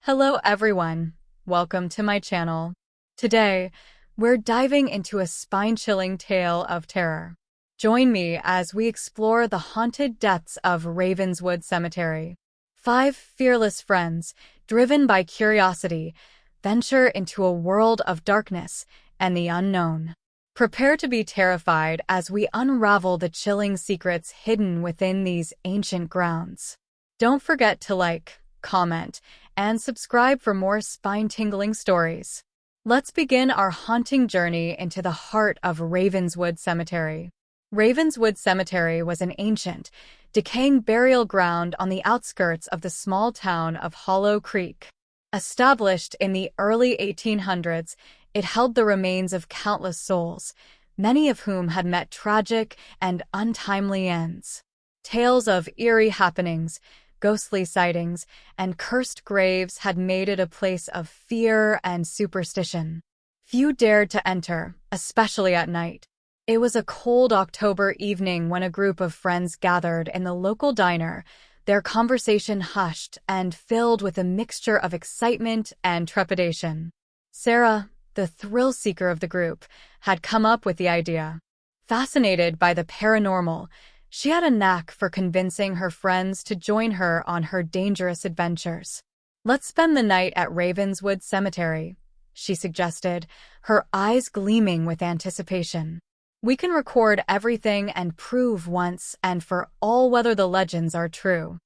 Hello everyone, welcome to my channel. Today, we're diving into a spine-chilling tale of terror. Join me as we explore the haunted depths of Ravenswood Cemetery. Five fearless friends, driven by curiosity, venture into a world of darkness and the unknown. Prepare to be terrified as we unravel the chilling secrets hidden within these ancient grounds. Don't forget to like, comment, and subscribe for more spine-tingling stories. Let's begin our haunting journey into the heart of Ravenswood Cemetery. Ravenswood Cemetery was an ancient, decaying burial ground on the outskirts of the small town of Hollow Creek. Established in the early 1800s, it held the remains of countless souls, many of whom had met tragic and untimely ends. Tales of eerie happenings, ghostly sightings, and cursed graves had made it a place of fear and superstition. Few dared to enter, especially at night. It was a cold October evening when a group of friends gathered in the local diner, their conversation hushed and filled with a mixture of excitement and trepidation. Sarah, the thrill-seeker of the group, had come up with the idea. Fascinated by the paranormal, she had a knack for convincing her friends to join her on her dangerous adventures. "Let's spend the night at Ravenswood Cemetery," she suggested, her eyes gleaming with anticipation. "We can record everything and prove once and for all whether the legends are true."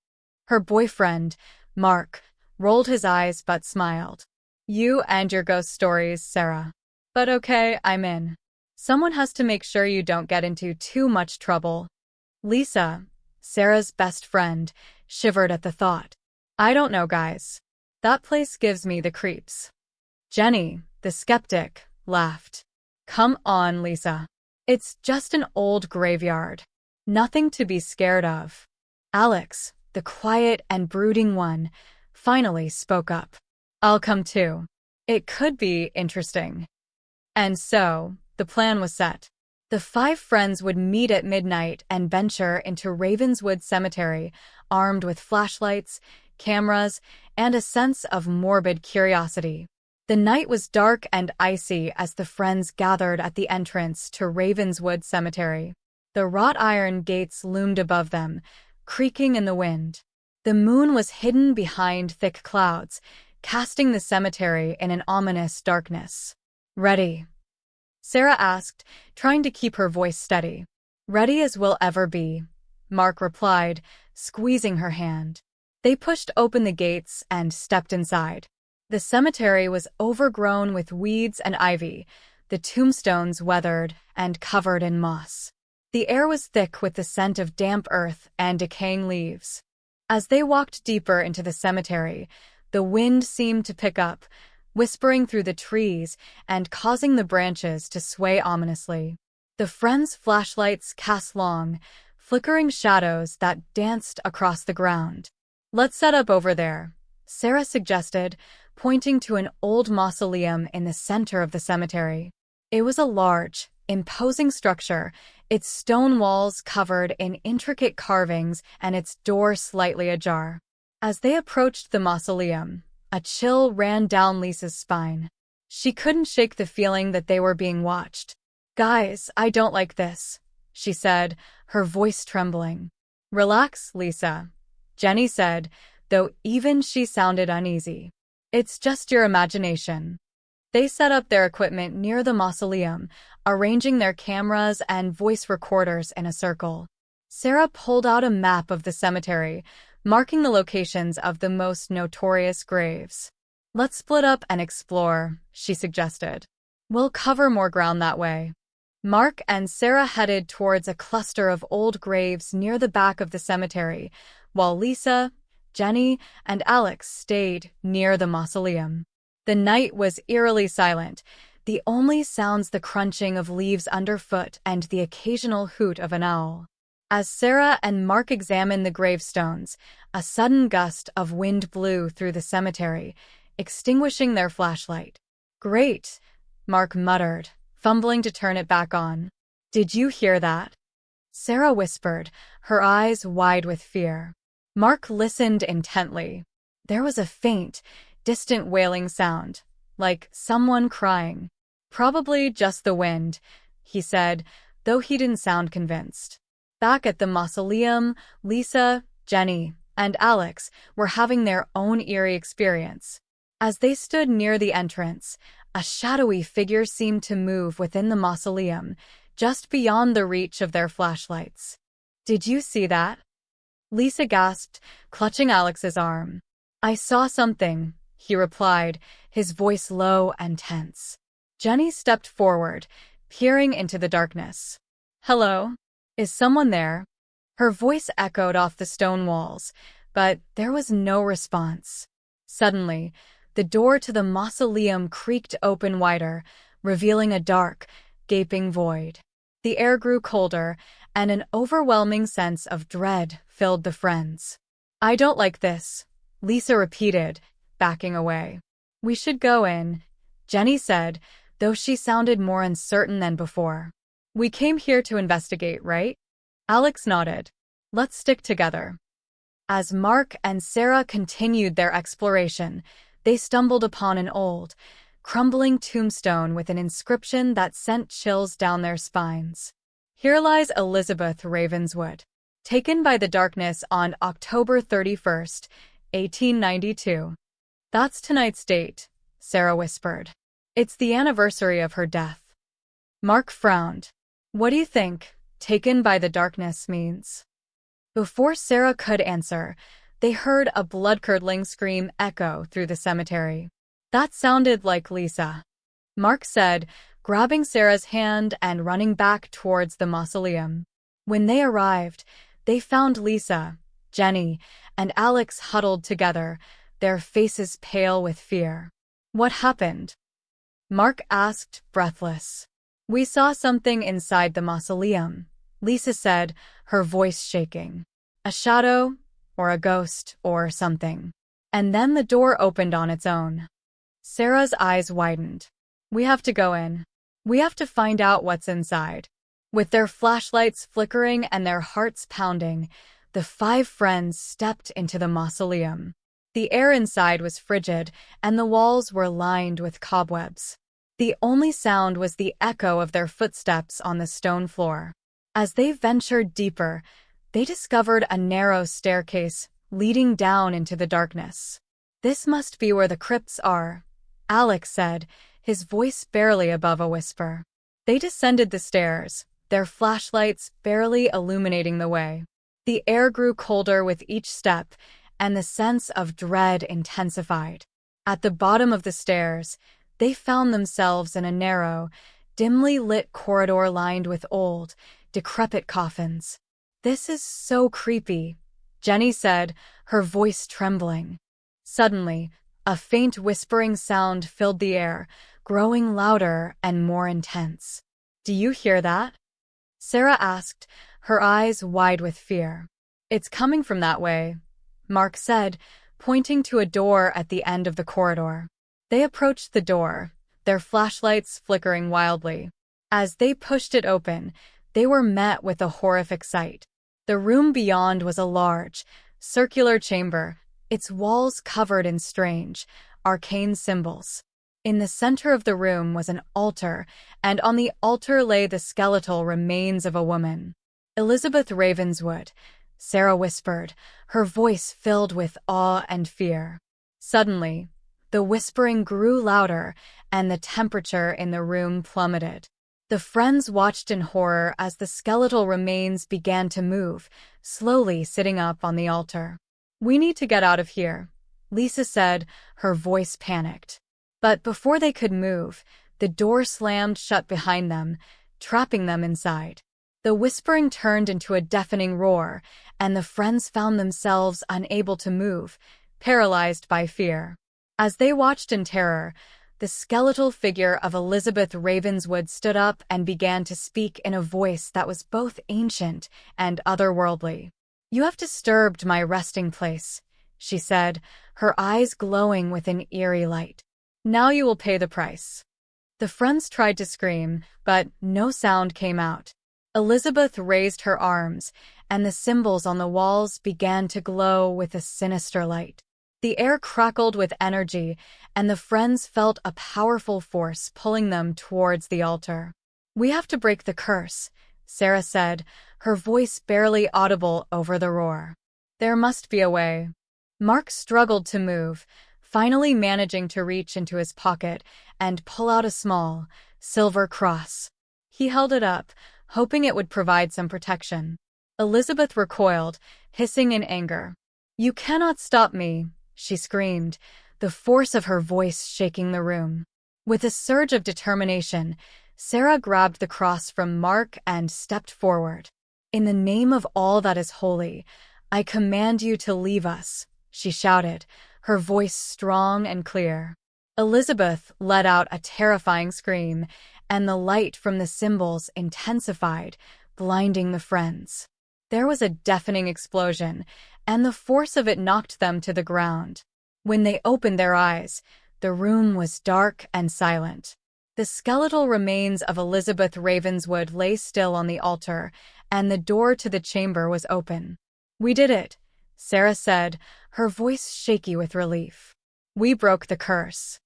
Her boyfriend, Mark, rolled his eyes but smiled. "You and your ghost stories, Sarah. But okay, I'm in. Someone has to make sure you don't get into too much trouble." Lisa, Sarah's best friend, shivered at the thought. "I don't know, guys. That place gives me the creeps." Jenny, the skeptic, laughed. "Come on, Lisa. It's just an old graveyard. Nothing to be scared of." Alex, the quiet and brooding one, finally spoke up. "I'll come too. It could be interesting." And so, the plan was set. The five friends would meet at midnight and venture into Ravenswood Cemetery, armed with flashlights, cameras, and a sense of morbid curiosity. The night was dark and icy as the friends gathered at the entrance to Ravenswood Cemetery. The wrought iron gates loomed above them, creaking in the wind. The moon was hidden behind thick clouds, casting the cemetery in an ominous darkness. "Ready?" Sarah asked, trying to keep her voice steady. "Ready as we'll ever be," Mark replied, squeezing her hand. They pushed open the gates and stepped inside. The cemetery was overgrown with weeds and ivy, the tombstones weathered and covered in moss. The air was thick with the scent of damp earth and decaying leaves. As they walked deeper into the cemetery, the wind seemed to pick up, whispering through the trees and causing the branches to sway ominously. The friends' flashlights cast long, flickering shadows that danced across the ground. "Let's set up over there," Sarah suggested, pointing to an old mausoleum in the center of the cemetery. It was a large, imposing structure, its stone walls covered in intricate carvings and its door slightly ajar. As they approached the mausoleum, a chill ran down Lisa's spine. She couldn't shake the feeling that they were being watched. "Guys, I don't like this," she said, her voice trembling. "Relax, Lisa," Jenny said, though even she sounded uneasy. "It's just your imagination." They set up their equipment near the mausoleum, arranging their cameras and voice recorders in a circle. Sarah pulled out a map of the cemetery, marking the locations of the most notorious graves. "Let's split up and explore," she suggested. "We'll cover more ground that way." Mark and Sarah headed towards a cluster of old graves near the back of the cemetery, while Lisa, Jenny, and Alex stayed near the mausoleum. The night was eerily silent, the only sounds the crunching of leaves underfoot and the occasional hoot of an owl. As Sarah and Mark examined the gravestones, a sudden gust of wind blew through the cemetery, extinguishing their flashlight. "Great," Mark muttered, fumbling to turn it back on. "Did you hear that?" Sarah whispered, her eyes wide with fear. Mark listened intently. There was a faint, distant wailing sound, like someone crying. "Probably just the wind," he said, though he didn't sound convinced. Back at the mausoleum, Lisa, Jenny, and Alex were having their own eerie experience. As they stood near the entrance, a shadowy figure seemed to move within the mausoleum, just beyond the reach of their flashlights. "Did you see that?" Lisa gasped, clutching Alex's arm. "I saw something," he replied, his voice low and tense. Jenny stepped forward, peering into the darkness. "Hello? Is someone there?" Her voice echoed off the stone walls, but there was no response. Suddenly, the door to the mausoleum creaked open wider, revealing a dark, gaping void. The air grew colder, and an overwhelming sense of dread filled the friends. "I don't like this," Lisa repeated, backing away. "We should go in," Jenny said, though she sounded more uncertain than before. "We came here to investigate, right?" Alex nodded. "Let's stick together." As Mark and Sarah continued their exploration, they stumbled upon an old, crumbling tombstone with an inscription that sent chills down their spines. "Here lies Elizabeth Ravenswood, taken by the darkness on October 31st, 1892. "That's tonight's date," Sarah whispered. "It's the anniversary of her death." Mark frowned. "What do you think taken by the darkness means?" Before Sarah could answer, they heard a blood-curdling scream echo through the cemetery. That sounded like Lisa, Mark said, grabbing Sarah's hand and running back towards the mausoleum. When they arrived, they found Lisa, Jenny, and Alex huddled together, their faces pale with fear. "What happened?" Mark asked, breathless. "We saw something inside the mausoleum," Lisa said, her voice shaking. "A shadow, or a ghost, or something. And then the door opened on its own." Sarah's eyes widened. "We have to go in. We have to find out what's inside." With their flashlights flickering and their hearts pounding, the five friends stepped into the mausoleum. The air inside was frigid, and the walls were lined with cobwebs. The only sound was the echo of their footsteps on the stone floor. As they ventured deeper, they discovered a narrow staircase leading down into the darkness. "This must be where the crypts are," Alex said, his voice barely above a whisper. They descended the stairs, their flashlights barely illuminating the way. The air grew colder with each step, and the sense of dread intensified. At the bottom of the stairs, they found themselves in a narrow, dimly lit corridor lined with old, decrepit coffins. "This is so creepy," Jenny said, her voice trembling. Suddenly, a faint whispering sound filled the air, growing louder and more intense. "Do you hear that?" Sarah asked, her eyes wide with fear. "It's coming from that way," Mark said, pointing to a door at the end of the corridor. They approached the door, their flashlights flickering wildly. As they pushed it open, they were met with a horrific sight. The room beyond was a large, circular chamber, its walls covered in strange, arcane symbols. In the center of the room was an altar, and on the altar lay the skeletal remains of a woman. "Elizabeth Ravenswood," Sarah whispered, her voice filled with awe and fear. Suddenly, the whispering grew louder, and the temperature in the room plummeted. The friends watched in horror as the skeletal remains began to move, slowly sitting up on the altar. "We need to get out of here," Lisa said, her voice panicked. But before they could move, the door slammed shut behind them, trapping them inside. The whispering turned into a deafening roar, and the friends found themselves unable to move, paralyzed by fear. As they watched in terror, the skeletal figure of Elizabeth Ravenswood stood up and began to speak in a voice that was both ancient and otherworldly. "You have disturbed my resting place," she said, her eyes glowing with an eerie light. "Now you will pay the price." The friends tried to scream, but no sound came out. Elizabeth raised her arms, and the symbols on the walls began to glow with a sinister light. The air crackled with energy, and the friends felt a powerful force pulling them towards the altar. "We have to break the curse," Sarah said, her voice barely audible over the roar. "There must be a way." Mark struggled to move, finally managing to reach into his pocket and pull out a small, silver cross. He held it up, hoping it would provide some protection. Elizabeth recoiled, hissing in anger. "You cannot stop me," she screamed, the force of her voice shaking the room. With a surge of determination, Sarah grabbed the cross from Mark and stepped forward. "In the name of all that is holy, I command you to leave us," she shouted, her voice strong and clear. Elizabeth let out a terrifying scream, and the light from the symbols intensified, blinding the friends. There was a deafening explosion, and the force of it knocked them to the ground. When they opened their eyes, the room was dark and silent. The skeletal remains of Elizabeth Ravenswood lay still on the altar, and the door to the chamber was open. "We did it," Sarah said, her voice shaky with relief. "We broke the curse."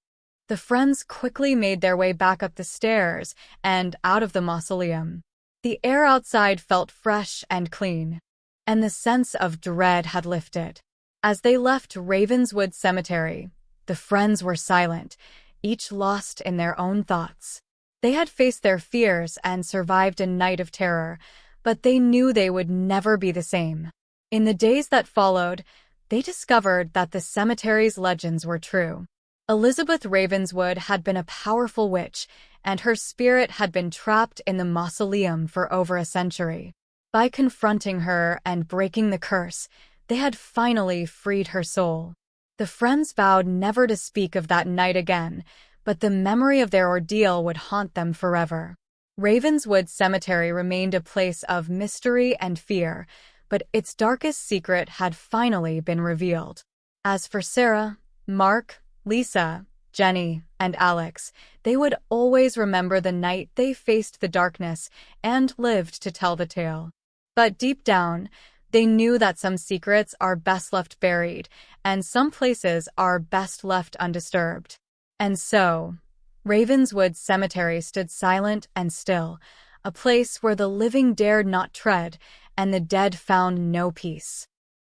The friends quickly made their way back up the stairs and out of the mausoleum. The air outside felt fresh and clean, and the sense of dread had lifted. As they left Ravenswood Cemetery, the friends were silent, each lost in their own thoughts. They had faced their fears and survived a night of terror, but they knew they would never be the same. In the days that followed, they discovered that the cemetery's legends were true. Elizabeth Ravenswood had been a powerful witch, and her spirit had been trapped in the mausoleum for over a century. By confronting her and breaking the curse, they had finally freed her soul. The friends vowed never to speak of that night again, but the memory of their ordeal would haunt them forever. Ravenswood Cemetery remained a place of mystery and fear, but its darkest secret had finally been revealed. As for Sarah, Mark, Lisa, Jenny, and Alex, they would always remember the night they faced the darkness and lived to tell the tale. But deep down, they knew that some secrets are best left buried, and some places are best left undisturbed. And so, Ravenswood Cemetery stood silent and still, a place where the living dared not tread, and the dead found no peace.